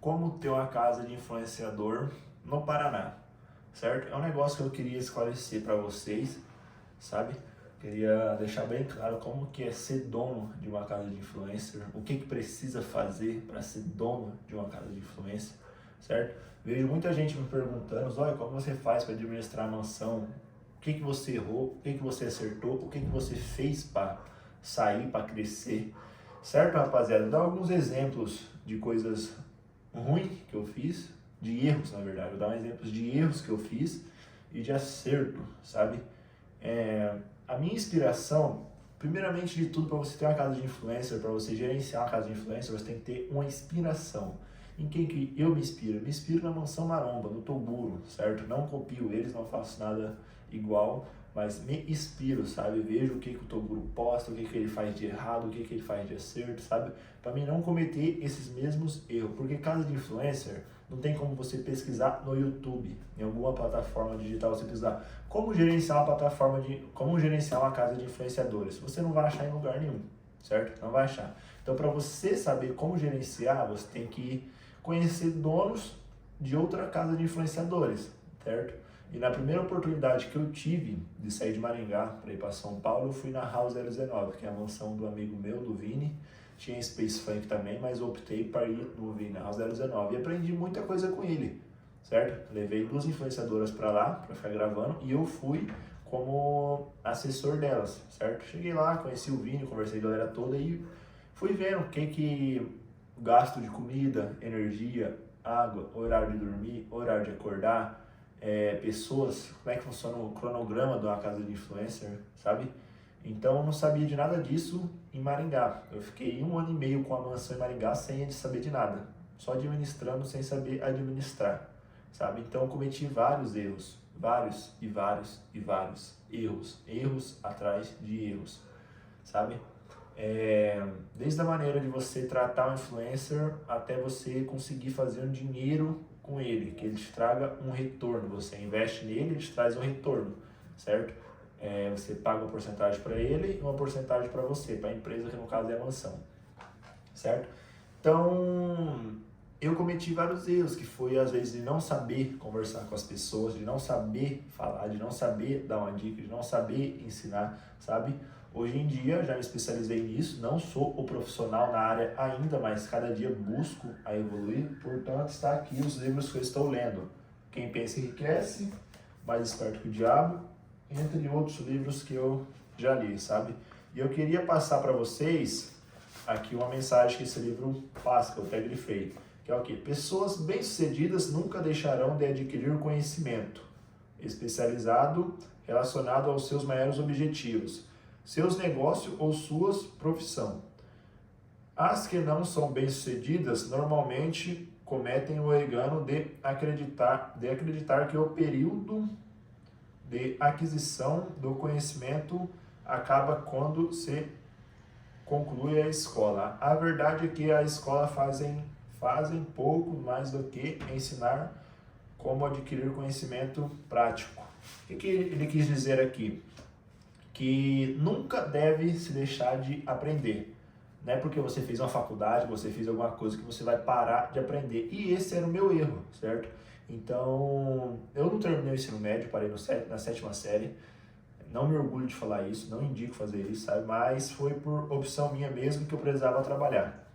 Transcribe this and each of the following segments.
como ter uma casa de influenciador no Paraná, certo? É um negócio que eu queria esclarecer para vocês, sabe? Queria deixar bem claro como que é ser dono de uma casa de influencer, o que precisa fazer para ser dono de uma casa de influencer, certo? Vejo muita gente me perguntando, olha, como você faz para administrar a mansão? O que você errou? O que você acertou? O que você fez para sair, para crescer? Certo, rapaziada? Vou dar alguns exemplos de coisas ruins que eu fiz, de erros, na verdade. Vou dar exemplos de erros que eu fiz e de acerto, sabe? A minha inspiração, primeiramente de tudo, para você ter uma casa de influencer, para você gerenciar uma casa de influencer, você tem que ter uma inspiração. Em quem que eu me inspiro? Eu me inspiro na Mansão Maromba, no Toguro, certo? Não copio eles, não faço nada igual, mas me inspiro, sabe? Vejo o que o Toguro posta, o que ele faz de errado, o que ele faz de acerto, sabe? Para mim não cometer esses mesmos erros, porque casa de influencer não tem como você pesquisar no YouTube, em alguma plataforma digital, você pesquisar como gerenciar uma plataforma como gerenciar uma casa de influenciadores. Você não vai achar em lugar nenhum, certo? Não vai achar. Então, para você saber como gerenciar, você tem que conhecer donos de outra casa de influenciadores, certo? E na primeira oportunidade que eu tive de sair de Maringá para ir para São Paulo, eu fui na House 019, que é a mansão do amigo meu, do Vini. Tinha Space Funk também, mas eu optei para ir no Vini, na House 019. E aprendi muita coisa com ele, certo? Levei 2 influenciadoras para lá, para ficar gravando, e eu fui como assessor delas, certo? Cheguei lá, conheci o Vini, conversei com a galera toda e fui vendo o que gasto de comida, energia, água, horário de dormir, horário de acordar, pessoas, como é que funciona o cronograma de uma casa de influencer, sabe? Então eu não sabia de nada disso em Maringá. Eu fiquei 1 ano e meio com a mansão em Maringá sem saber de nada, só administrando sem saber administrar, sabe? Então eu cometi vários erros, vários e vários e vários erros atrás de erros, sabe? Desde a maneira de você tratar o influencer até você conseguir fazer um dinheiro com ele, que ele te traga um retorno. Você investe nele, ele te traz um retorno, certo? Você paga uma porcentagem para ele e uma porcentagem para você, para a empresa, que no caso é a mansão, certo? Então, eu cometi vários erros, que foi às vezes de não saber conversar com as pessoas, de não saber falar, de não saber dar uma dica, de não saber ensinar, sabe? Hoje em dia já me especializei nisso, não sou o profissional na área ainda, mas cada dia busco a evoluir, portanto está aqui os livros que eu estou lendo. Quem pensa enriquece, Mais Esperto que o Diabo, entre outros livros que eu já li, sabe? E eu queria passar para vocês aqui uma mensagem que esse livro passa, que eu até grifei, que é o quê? Pessoas bem-sucedidas nunca deixarão de adquirir conhecimento especializado relacionado aos seus maiores objetivos, seus negócios ou suas profissão. As que não são bem-sucedidas normalmente cometem o engano de acreditar que o período de aquisição do conhecimento acaba quando se conclui a escola. A verdade é que a escola fazem pouco mais do que ensinar como adquirir conhecimento prático. O que ele quis dizer aqui? Que nunca deve se deixar de aprender. Não é porque você fez uma faculdade, você fez alguma coisa que você vai parar de aprender. E esse era o meu erro, certo? Então, eu não terminei o ensino médio, parei na 7ª série. Não me orgulho de falar isso, não indico fazer isso, sabe? Mas foi por opção minha mesmo que eu precisava trabalhar.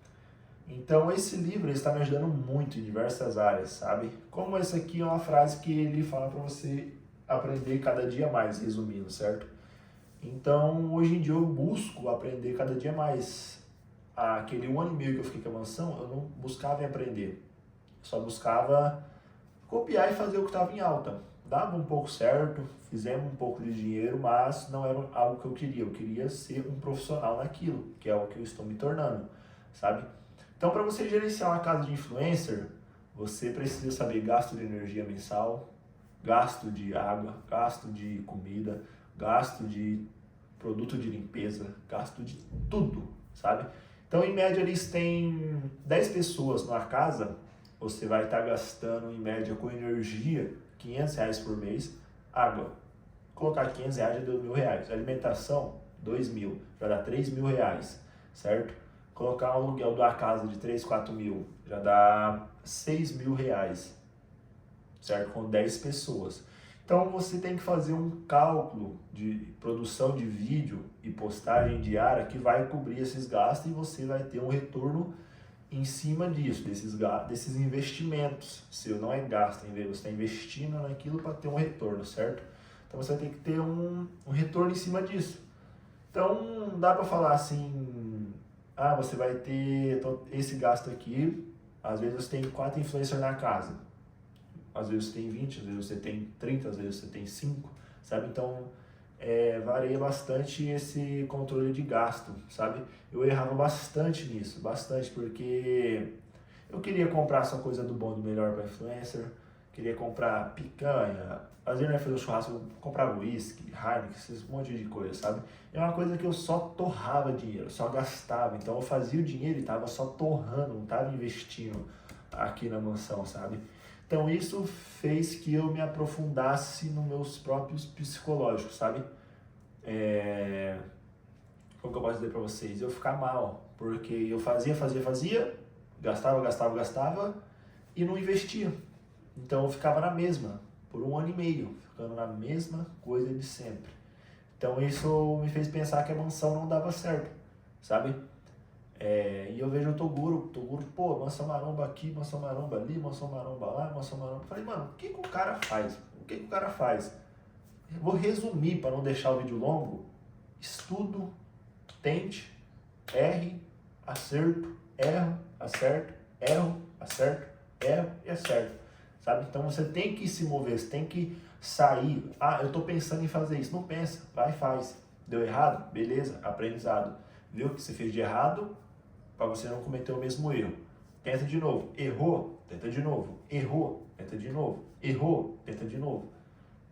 Então, esse livro está me ajudando muito em diversas áreas, sabe? Como essa aqui é uma frase que ele fala para você aprender cada dia mais, resumindo, certo? Então, hoje em dia eu busco aprender cada dia mais. Aquele 1 ano e meio que eu fiquei com a mansão, eu não buscava em aprender. Eu só buscava copiar e fazer o que estava em alta. Dava um pouco certo, fizemos um pouco de dinheiro, mas não era algo que eu queria. Eu queria ser um profissional naquilo, que é o que eu estou me tornando, sabe? Então, para você gerenciar uma casa de influencer, você precisa saber gasto de energia mensal, gasto de água, gasto de comida, gasto de produto de limpeza, gasto de tudo, sabe? Então, em média, eles têm 10 pessoas numa casa, você vai estar gastando, em média, com energia, R$500 por mês, água. Colocar R$500 já deu R$1.000, alimentação, R$2.000, já dá R$3.000, certo? colocar um aluguel de uma casa de 3, 4 mil, já dá 6 mil reais, certo? Com 10 pessoas. Então você tem que fazer um cálculo de produção de vídeo e postagem diária que vai cobrir esses gastos e você vai ter um retorno em cima disso, desses investimentos. Seu não é gasto, você está investindo naquilo para ter um retorno, certo? Então você vai ter que ter um retorno em cima disso. Então não dá para falar assim, você vai ter esse gasto aqui, às vezes você tem 4 influencers na casa, às vezes você tem 20, às vezes você tem 30, às vezes você tem 5, sabe? Então varia bastante esse controle de gasto, sabe? Eu errava bastante nisso, bastante, porque eu queria comprar só coisa do bom, do melhor para influencer, queria comprar picanha, às vezes não ia fazer um churrasco, eu comprava whisky, Heineken, esses monte de coisa, sabe? É uma coisa que eu só torrava dinheiro, só gastava, então eu fazia o dinheiro e tava só torrando, não tava investindo aqui na mansão, sabe? Então isso fez que eu me aprofundasse nos meus próprios psicológicos, sabe? Como que eu posso dizer pra vocês? Eu ficar mal, porque eu fazia, gastava e não investia. Então eu ficava na mesma, por 1 ano e meio, ficando na mesma coisa de sempre. Então isso me fez pensar que a mansão não dava certo, sabe? E eu vejo o Toguro, pô, mansão maromba aqui, mansão maromba ali, mansão maromba lá, mansão maromba. Falei, mano, o que o cara faz? Eu vou resumir para não deixar o vídeo longo. Estudo, tente, erre, acerto, erro, acerto, erro, acerto, erro e acerto, sabe? Então você tem que se mover, você tem que sair. Eu tô pensando em fazer isso. Não pensa, vai e faz. Deu errado? Beleza, aprendizado. Viu o que você fez de errado? Para você não cometer o mesmo erro. Tenta de novo. Errou? Tenta de novo. Errou? Tenta de novo. Errou? Tenta de novo.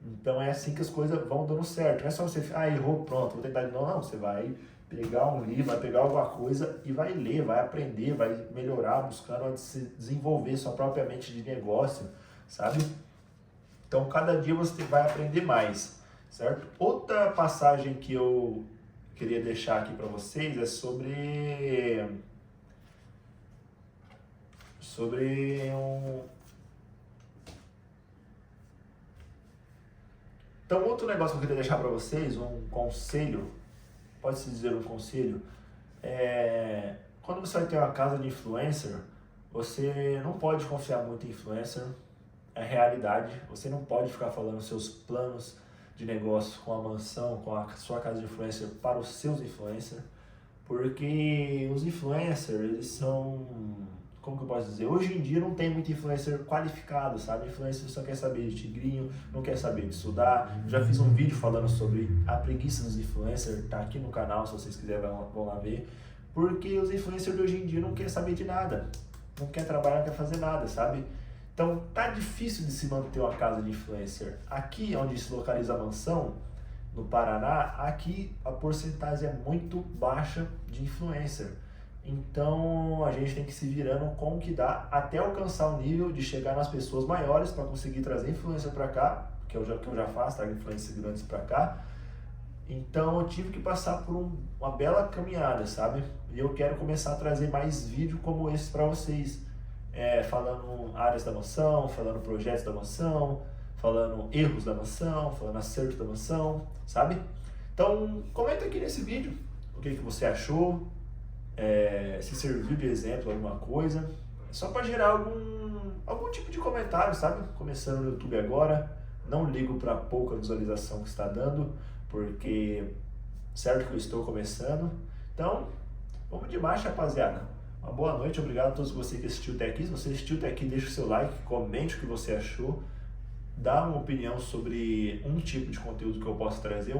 Então é assim que as coisas vão dando certo. Não é só você, errou, pronto, vou tentar de novo. Não, você vai pegar um livro, vai pegar alguma coisa e vai ler, vai aprender, vai melhorar, buscando onde se desenvolver sua própria mente de negócio, sabe? Então cada dia você vai aprender mais, certo? Outra passagem que eu queria deixar aqui para vocês é sobre Então, outro negócio que eu queria deixar para vocês, um conselho, pode-se dizer um conselho, quando você vai ter uma casa de influencer, você não pode confiar muito em influencer, é realidade, você não pode ficar falando seus planos de negócio com a mansão, com a sua casa de influencer para os seus influencers, porque os influencers, eles são, como que eu posso dizer, hoje em dia não tem muito influencer qualificado, sabe? Influencer só quer saber de tigrinho, não quer saber de estudar. Já fiz um vídeo falando sobre a preguiça dos influencers, tá aqui no canal, se vocês quiserem vão lá ver, porque os influencers de hoje em dia não querem saber de nada, não quer trabalhar, não quer fazer nada, sabe? Então tá difícil de se manter uma casa de influencer. Aqui onde se localiza a mansão, no Paraná, aqui a porcentagem é muito baixa de influencer. Então a gente tem que se virando com o que dá até alcançar o nível de chegar nas pessoas maiores para conseguir trazer influencer para cá, que eu já faço, trago influencers grandes para cá. Então eu tive que passar por uma bela caminhada, sabe? E eu quero começar a trazer mais vídeos como esse para vocês. Falando áreas da mansão, falando projetos da mansão, falando erros da mansão, falando acertos da mansão, sabe? Então, comenta aqui nesse vídeo o que você achou, se serviu de exemplo alguma coisa, só para gerar algum tipo de comentário, sabe? Começando no YouTube agora, não ligo para pouca visualização que está dando, porque certo que eu estou começando. Então, vamos de marcha, rapaziada. Uma boa noite, obrigado a todos vocês que assistiu até aqui. Se você assistiu até aqui, deixa o seu like, comente o que você achou, dá uma opinião sobre um tipo de conteúdo que eu posso trazer.